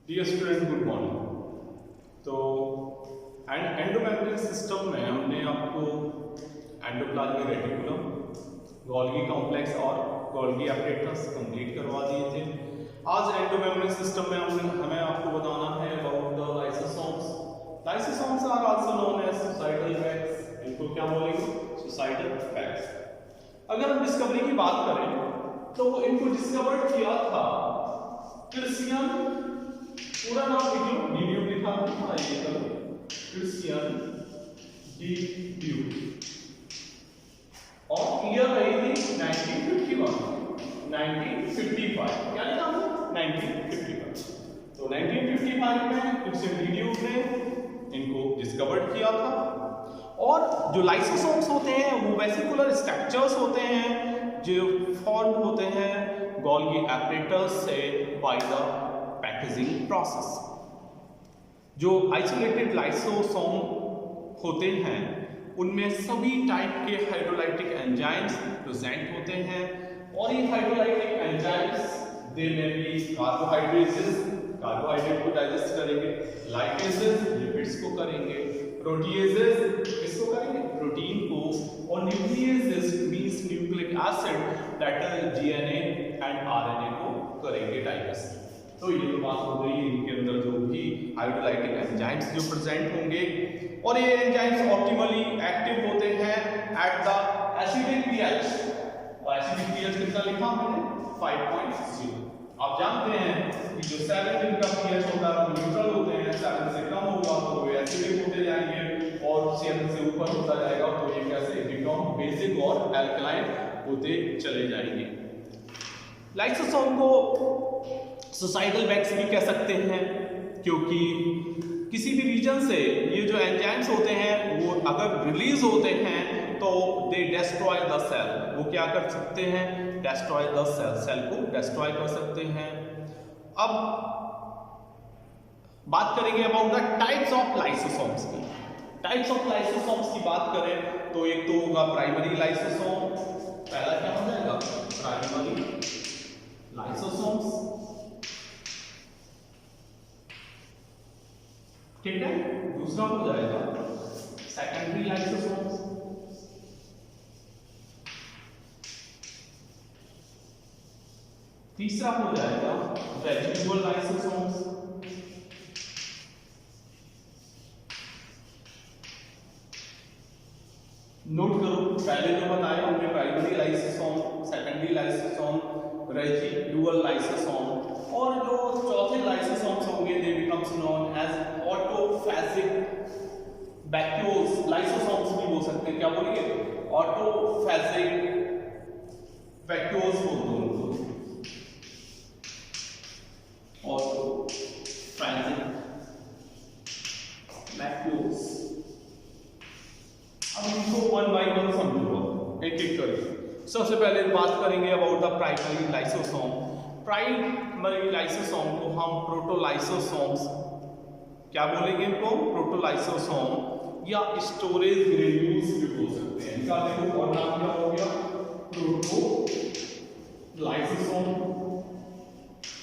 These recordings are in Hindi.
Dear student, good morning. तो एंडोमेम्ब्रेन सिस्टम में हमने आपको एंडोप्लाज्मिक रेटिकुलम, गोल्गी कॉम्प्लेक्स और गोल्गी एपरेटस कंप्लीट करवा दिए थे। आज एंडोमेम्ब्रेन सिस्टम में हमें आपको बताना है about the lysosomes. Lysosomes are also known as suicidal bags. इनको क्या बोलेंगे? Suicidal bags. अगर हम डिस्कवरी की बात करें तो इनको डिस्कवर किया था क्रिश्चियन, पूरा नाम लिख लो, डी लिखा था, ये करो, क्रिश्चियन डी और ईयर रही थी 1955। क्या लिखा था? 1955। तो 1955 में क्रिश्चियन डी ने इनको डिस्कवर किया था। और जो लाइसोसोम्स होते हैं वो वेसिकुलर स्ट्रक्चर्स होते हैं जो फॉर्म होते हैं गोल्गी एपरेटस से बाय द पैकेजिंग प्रोसेस। जो आइसोलेटेड लाइसोसोम होते हैं उनमें सभी टाइप के हाइड्रोलाइटिक एंजाइम्स प्रेजेंट होते हैं और ये हाइड्रोलाइटिक एंजाइम्स दे में भी कार्बोहाइड्रेट्स, कार्बोहाइड्रेट को डाइजेस्ट करेंगे, लाइपेजेस लिपिड्स को करेंगे, प्रोटीएजेस किसको करेंगे? प्रोटीन को, और nucleases means nucleic acid that is DNA and RNA को करेंगे डाइजेस्ट। तो ये तो बात हो गई इनके अंदर जो भी हाइड्रोलाइटिक एंजाइम्स जो प्रेजेंट होंगे, और ये एंजाइम्स ऑप्टिमली एक्टिव होते हैं एट द एसिडिक पीएच। और एसिडिक पीएच कितना लिखा हमने? 5.0। आप जानते हैं कि जो 7 जिनका पीएच होता है वो न्यूट्रल होते हैं, 7 से कम होगा तो वो एसिडिक होते जाएंगे और 7 से ऊपर होता जाएगा तो ये कैसे बिकम बेसिक और अल्कलाइन होते चले जाएंगे। लाइसोसोम को सुसाइडल बैग्स भी कह सकते हैं क्योंकि किसी भी रीजन से ये जो एंजाइम्स होते हैं वो अगर रिलीज होते हैं तो दे डिस्ट्रॉय द सेल। वो क्या कर सकते हैं? डिस्ट्रॉय द सेल, सेल को डिस्ट्रॉय कर सकते हैं। अब बात करेंगे about the types of lysosomes की। टाइप्स ऑफ लाइसोसोम्स की बात करें तो एक तो होगा प्राइमरी लाइसोसोम। पहला क्या हो जाएगा? प्राइमरी लाइसोसोम्स, ठीक है। दूसरा हो जाएगा सेकेंडरी लाइसोसोम्स, तीसरा हो जाएगा रेजिडुअल लाइसोसोम्स, नोट करो पहले जो बताया हमने primary lysosome, secondary lysosome, residual lysosome, और जो चौथे लाइसोसोम्स होंगे they become known as autophagic vacuoles. Lysosomes भी बोल सकते हैं, क्या बोलेंगे? ऑटोफैजिक वैक्यूल्स बोलते हैं उनको, ऑटोफैजिक वैक्यूल्स। अब इनको वन बाय वन समझो, एक एक करके। सबसे पहले बात करेंगे about the primary lysosome. Primary lysosome को हम प्रोटोलाइसोसोम्स क्या बोलेंगे? इनको प्रोटोलाइसोसोम या स्टोरेज ग्रेन्यूल्स भी बोल सकते हैं। इनका देखो और नाम क्या हो गया? प्रोटोलाइसोसोम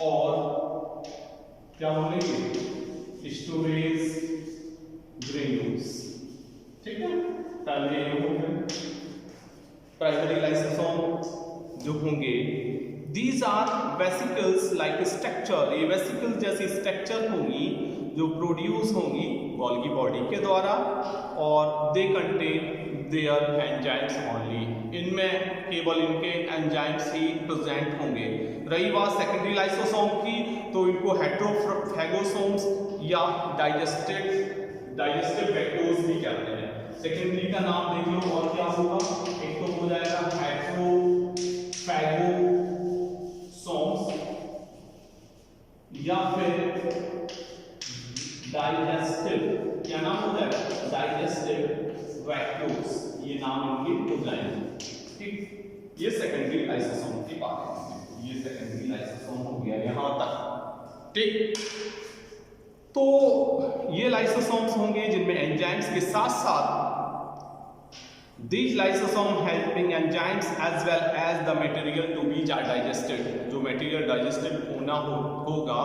और क्या बोलेंगे? स्टोरेज ग्रेन्यूल्स, ठीक है। पहले ये हो गए प्राइमरी लाइसोसोम जो होंगे, these are vesicles like structure. ये वेसिकल जैसी स्ट्रक्चर होंगी जो प्रोड्यूस होंगी गोल्गी बॉडी के द्वारा, और they contain their enzymes only. इनमें केवल इनके एंजाइम्स ही प्रेजेंट होंगे। रही बात सेकेंडरी लाइसोसोम की तो इनको हेट्रोफैगोसोम्स या डाइजेस्टिव वैक्यूल्स भी कहते हैं। सेकेंडरी का नाम देख लो और क्या होगा? एक तो हो जाएगा हेट्रोफैगोसोम्स या फिर डाइजेस्टिव, क्या नाम हो जाएगा? डाइजेस्टिव वैक्यूल्स, ये नाम इनके हो जाएंगे, ठीक। ये सेकेंडरी लाइसोसोम की बात है। ये सेकेंडरी लाइसोसोम हो गया यहां तक, ठीक। तो ये लाइसोसोम्स होंगे जिनमें एंजाइम्स के साथ साथ These lysosome helping enzymes as well as the material to be digested. जो material digested होगा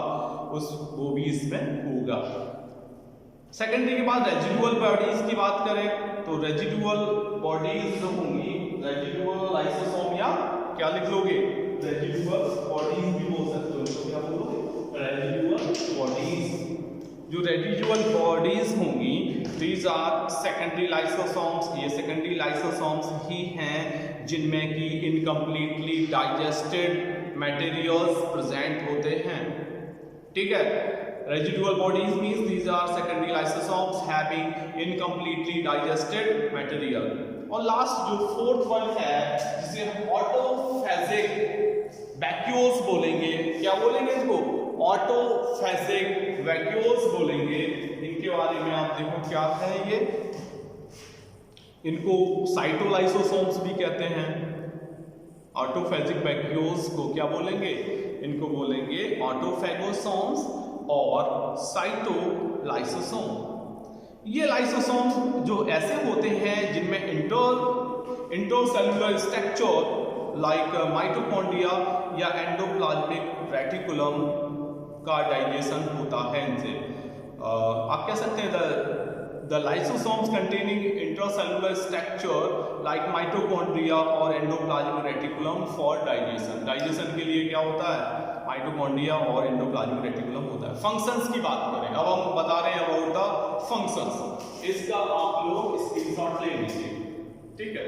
वो भी इसमें होगा। सेकेंडरी के बाद रेजिडुअल बॉडीज की बात करें तो रेजिडुअल बॉडीज जो होंगी, रेजिडुअल लाइसोसोम या क्या लिख लोगे, रेजिडुअल बॉडीज भी बोल सकते हो, तो क्या बोलोगे, रेजिडुअल बॉडीज। जो रेजिडुअल बॉडीज होंगी दीज आर सेकेंडरी लाइसोसोम्स, ये सेकेंडरी लाइसोसोम्स ही हैं जिनमें कि इनकम्प्लीटली डाइजेस्टेड मटेरियल्स प्रेजेंट होते हैं। ठीक है, residual bodies means these are secondary lysosomes having incompletely digested material. और लास्ट जो फोर्थ वन है जिसे हम ऑटोफेजिक वैक्यूल्स बोलेंगे, क्या बोलेंगे इसको, ऑटोफेजिक वैक्यूल्स बोलेंगे। इनके बारे में आप देखो क्या है ये, इनको साइटोलाइसोसोम्स भी कहते हैं। ऑटोफेजिक वैक्यूल्स को क्या बोलेंगे, इनको बोलेंगे ऑटोफेगोसोम्स और साइटोलाइसोसोम। ये लाइसोसोम जो ऐसे होते हैं जिनमें इंटरसेलुलर स्ट्रक्चर लाइक माइटोकॉन्ड्रिया या एंडोप्लाज्मिक रेटिकुलम का डाइजेशन होता है इनसे। आप कह सकते हैं the lysosomes containing intracellular structure like mitochondria और endoplasmic reticulum for digestion। Digestion के लिए क्या होता है, माइटोकॉन्ड्रिया और एंडोप्लाज्मिक रेटिकुलम होता है। फंक्शंस की बात करें, अब हम बता रहे हैं अबाउट द फंक्शंस। इसका आप लोग स्क्रीनशॉट ले लीजिए, ठीक है,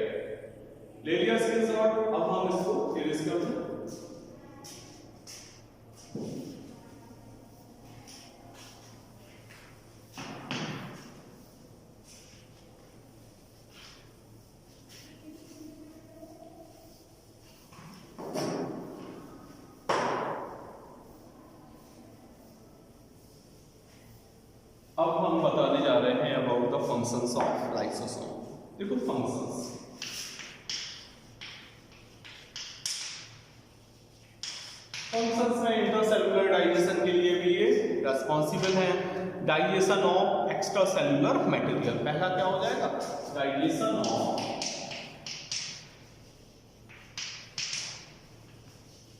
ले लिया स्क्रीनशॉट। अब हम इसको फिनिश करते हैं। अब हम बताने जा रहे हैं about the functions of lysosome. देखो फंक्शंस, में इंटरसेलुलर डाइजेशन के लिए भी ये रेस्पॉन्सिबल है। Digestion of extra cellular material, पहला क्या हो जाएगा, digestion of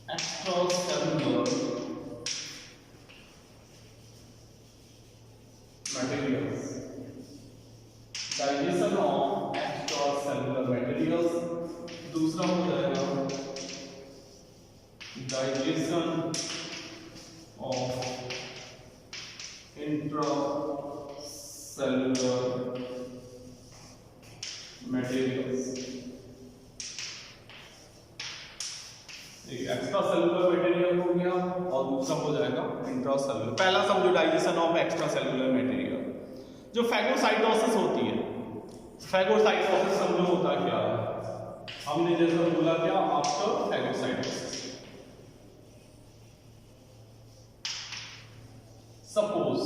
extra cellular materials, digestion of extra cellular materials. दूसरा हो जाएगा digestion of intra cellular materials. एक एक्स्ट्रा सेलुलर मटेरियल हो गया और दूसरा हो जाएगा इंट्रा सेलुलर। पहला समझो digestion of extra cellular material. जो फैगोसाइटोसिस होती है, फैगोसाइटोसिस समझो होता क्या है, हमने जैसा बोला क्या, after phagocytosis. Suppose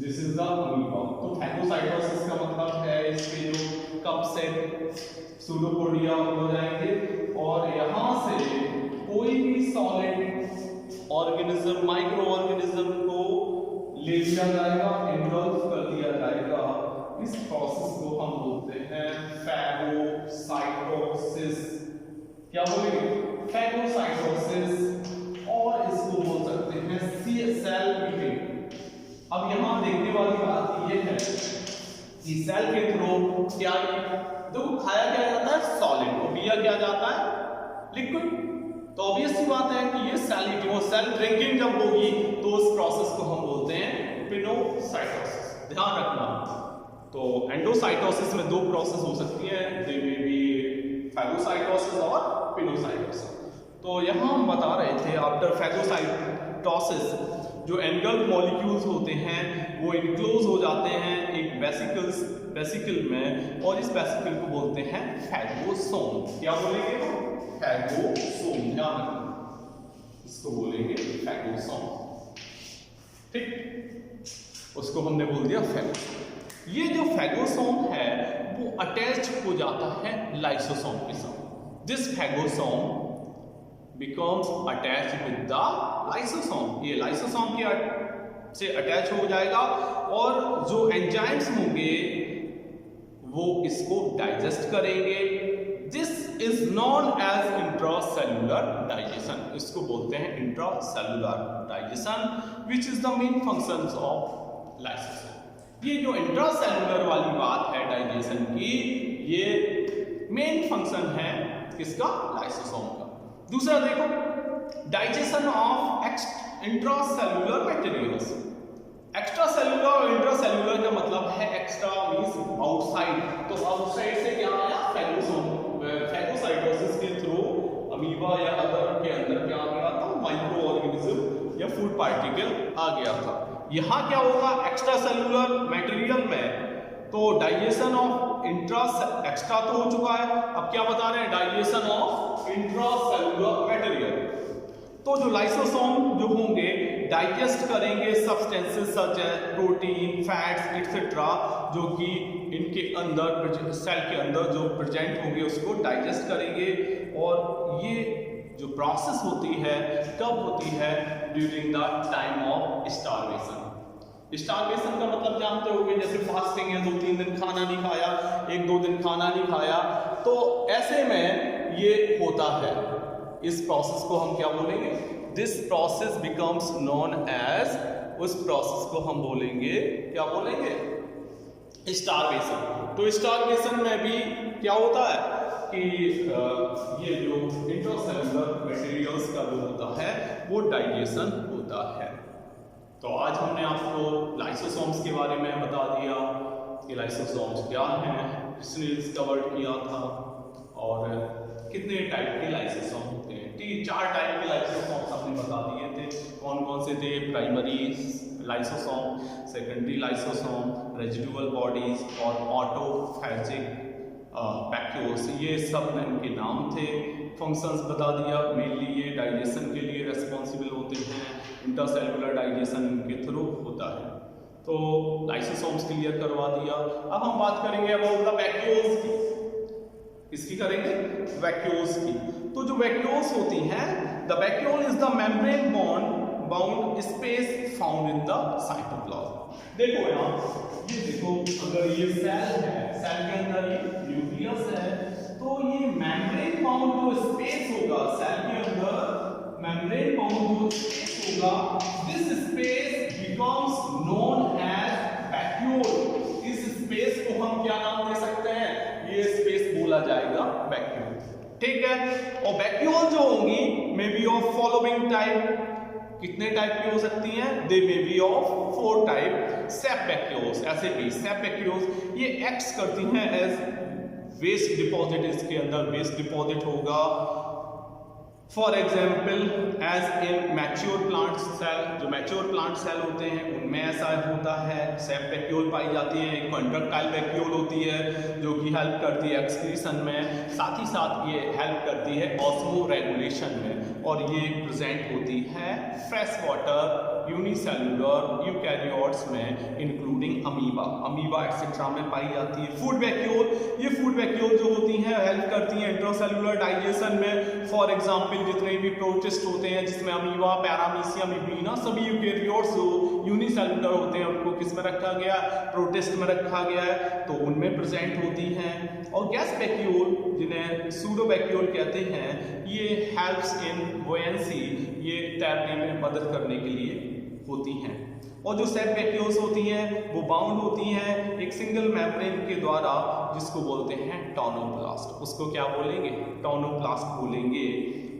this is the amoeba, तो फैगोसाइटोसिस का मतलब है इसके जो कप सेट सूडोपोडिया हो जाएंगे और यहां से कोई भी सॉलिड ऑर्गेनिज्म, माइक्रो ऑर्गेनिज्म को ले लिया जाएगा, इन्वॉल्व कर दिया जाएगा। इस प्रोसेस को हम बोलते हैं फैगोसाइटोसिस। क्या बोलेंगे, फैगोसाइटोसिस। और इसको बोल सकते हैं सेल मीटिंग। अब यहां देखने वाली बात यह है कि सेल के थ्रू क्या, देखो खाया क्या जाता है, सॉलिड, और पिया क्या जाता है, लिक्विड। तो ऑब्वियस सी बात है कि ये सेल ईटिंग, सेल ड्रिंकिंग जब होगी तो उस प्रोसेस को हम बोलते हैं पिनोसाइटोसिस। ध्यान रखना। तो एंडोसाइटोसिस में दो प्रोसेस हो सकती है, दे मे बी फैगोसाइटोसिस और पिनोसाइटोसिस। तो यहां हम बता रहे थे आफ्टर फैगोसाइटोसिस जो एनगल्फ मॉलिक्यूल्स होते हैं वो इनक्लोज हो जाते हैं एक वेसिकल में, और इस वेसिकल को बोलते हैं फैगोसोम। क्या बोलेंगे, फैगोसोम। ध्यान रखना, इसको बोलेंगे फैगोसोम, ठीक, उसको हमने बोल दिया फैगोसोम। ये जो फैगोसोम है वो अटैच हो जाता है लाइसोसोम के साथ। This phagosome becomes attached with the lysosome। ये लाइसोसोम के से अटैच हो जाएगा और जो एंजाइम्स होंगे वो इसको डाइजेस्ट करेंगे। This is known as intracellular digestion, इसको बोलते हैं intracellular digestion, which is the main functions of lysosome. ये जो इंट्रासेल्युलर वाली बात है डाइजेशन की, ये मेन फंक्शन है किसका? लाइसोसोम का। दूसरा देखो, digestion of intracellular materials. Extra cellular और इंट्रासेल्युलर का मतलब है एक्स्ट्रा मींस आउटसाइड, तो आउटसाइड से क्या आया? फैगोसाइटोसिस के थ्रू अमीबा या अदर के अंदर क्या आ गया था? माइक्रो ऑर्गेनिज्म या फूड पार्टिकल आ गया था। यहाँ क्या होगा? एक्स्ट्रा सेल्युलर मटेरियल में तो डाइजेशन ऑफ एक्स्ट्रा तो हो चुका है, अब क्या बता रहे हैं? Digestion of intracellular material. तो जो लाइसोसोम जो होंगे डाइजेस्ट करेंगे substances such as protein, fats etcetera, जो कि इनके अंदर सेल के अंदर जो प्रेजेंट होंगे उसको डाइजेस्ट करेंगे। और ये जो प्रोसेस होती है कब होती है? During the time of starvation. Starvation का मतलब जानते होंगे, जैसे फास्टिंग है, 2-3 दिन खाना नहीं खाया, 1-2 दिन खाना नहीं खाया, तो ऐसे में ये होता है। इस प्रोसेस को हम क्या बोलेंगे? This process becomes known as, उस प्रोसेस को हम बोलेंगे, क्या बोलेंगे? स्टार्वेशन। तो स्टार्वेशन में भी क्या होता है कि ये जो इंट्रासेल्युलर मटेरियल्स का जो होता है वो डाइजेशन होता है। तो आज हमने आपको लाइसोसोम्स के बारे में बता दिया कि लाइसोसोम्स क्या हैं, किसने डिस्कवर किया था और कितने टाइप के लाइसोसोम होते हैं। 4 टाइप के लाइसोसोम हमने बता दिए थे। कौन कौन से थे? Primary lysosome, secondary lysosome, residual bodies और ऑटोफैजिक वैक्यूल्स, ये सब इनके नाम थे। फंक्शंस बता दिया, मेनली ये डाइजेशन के लिए रेस्पॉन्सिबल होते हैं, इंट्रासेल्युलर डाइजेशन इनके थ्रू होता है। तो लाइसोसोम्स क्लियर करवा दिया। अब हम बात करेंगे अबाउट द वैक्यूल्स की। किसकी करेंगे? वैक्यूल्स की। तो जो वैक्यूल्स होती हैं, the vacuole is the membrane bound space found in the cytoplasm. देखो यहाँ, ये देखो, अगर ये सेल है, सेल के अंदर ये न्यूक्लियस है, तो ये मेम्ब्रेन बाउंड जो स्पेस होगा सेल के अंदर, मेम्ब्रेन बाउंड जो स्पेस होगा, this space becomes known as vacuole. इस स्पेस को हम क्या नाम दे सकते हैं? ये स्पेस बोला जाएगा वैक्यूल। ठीक है। और वैक्यूल जो होंगी may be of following type. कितने टाइप की हो सकती हैं? They may be of 4 type. Sap vacuoles, ऐसे भी सेप वैक्यूल्स ये एक्ट्स करती हैं एज वेस्ट डिपॉजिट। इसके अंदर वेस्ट डिपॉजिट होगा। For example as in mature plant cell, जो मैच्योर प्लांट सेल होते हैं उनमें ऐसा होता है, सेप वैक्यूल पाई जाती है। एक कंट्रक्टाइल वैक्यूल होती है जो कि हेल्प करती है एक्सक्रीशन में, साथ ही साथ ये हेल्प करती है ऑस्मो रेगुलेशन में, और ये प्रेजेंट होती है फ्रेश वाटर यूनिसेल्युलर यूकैरियोट्स में इंक्लूडिंग अमीबा एक्सेट्रा में पाई जाती है। फूड वैक्यूल, ये फूड वैक्यूल जो होती हैं हेल्प करती हैं इंट्रासेल्युलर डाइजेशन में। फॉर एग्जांपल जितने भी प्रोटिस्ट होते हैं जिसमें अमीबा, पैरामीशियम, इब्लीना, सभी यूकैरियोट्स जो यूनिसेल्युलर होते हैं उनको किस में रखा गया? प्रोटिस्ट में रखा गया है, तो उनमें प्रेजेंट होती हैं। और गैस वैक्यूल जिन्हें सूडो वैक्यूल कहते हैं, ये हेल्प्स इन बुयंसी, ये तैरने में मदद करने के लिए होती हैं। और जो सेप वैक्यूल्स होती हैं वो बाउंड होती हैं एक सिंगल मेम्ब्रेन के द्वारा जिसको बोलते हैं टोनोप्लास्ट। उसको क्या बोलेंगे? टोनोप्लास्ट बोलेंगे।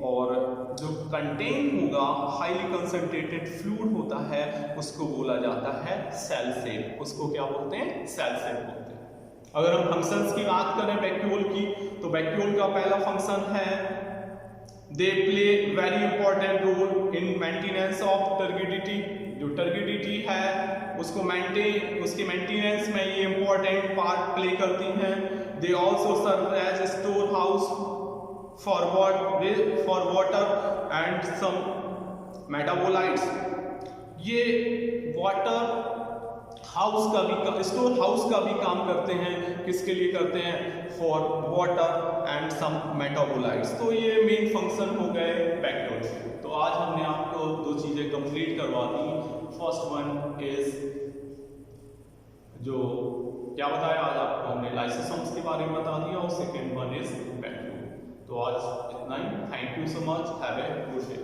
और जो कंटेन होगा हाईली कंसंट्रेटेड फ्लूइड होता है उसको बोला जाता है सेल सेप। उसको क्या बोलते हैं? सेल सेप बोलते हैं। अगर हम फंक्शंस की बात करें वैक्यूल की, तो वैक्यूल का पहला फंक्शन है they play very important role in maintenance of turgidity. जो टर्गिडिटी है उसको उसके मेंटेनेंस में ये इंपॉर्टेंट पार्ट प्ले करती हैं। They also serve as store house for water and some metabolites. ये वाटर हाउस का भी, स्टोर हाउस का भी काम करते हैं। किसके लिए करते हैं? For water and some metabolites. तो ये मेन फंक्शन हो गए वैक्यूल के। तो आज हमने आपको 2 चीजें कंप्लीट करवा दी। फर्स्ट वन इज जो क्या बताया आज आपको हमने लाइसोसोम्स के बारे में बता दिया और सेकेंड वन इज वैक्यूम। तो आज इतना ही। Thank you so much, have a good day.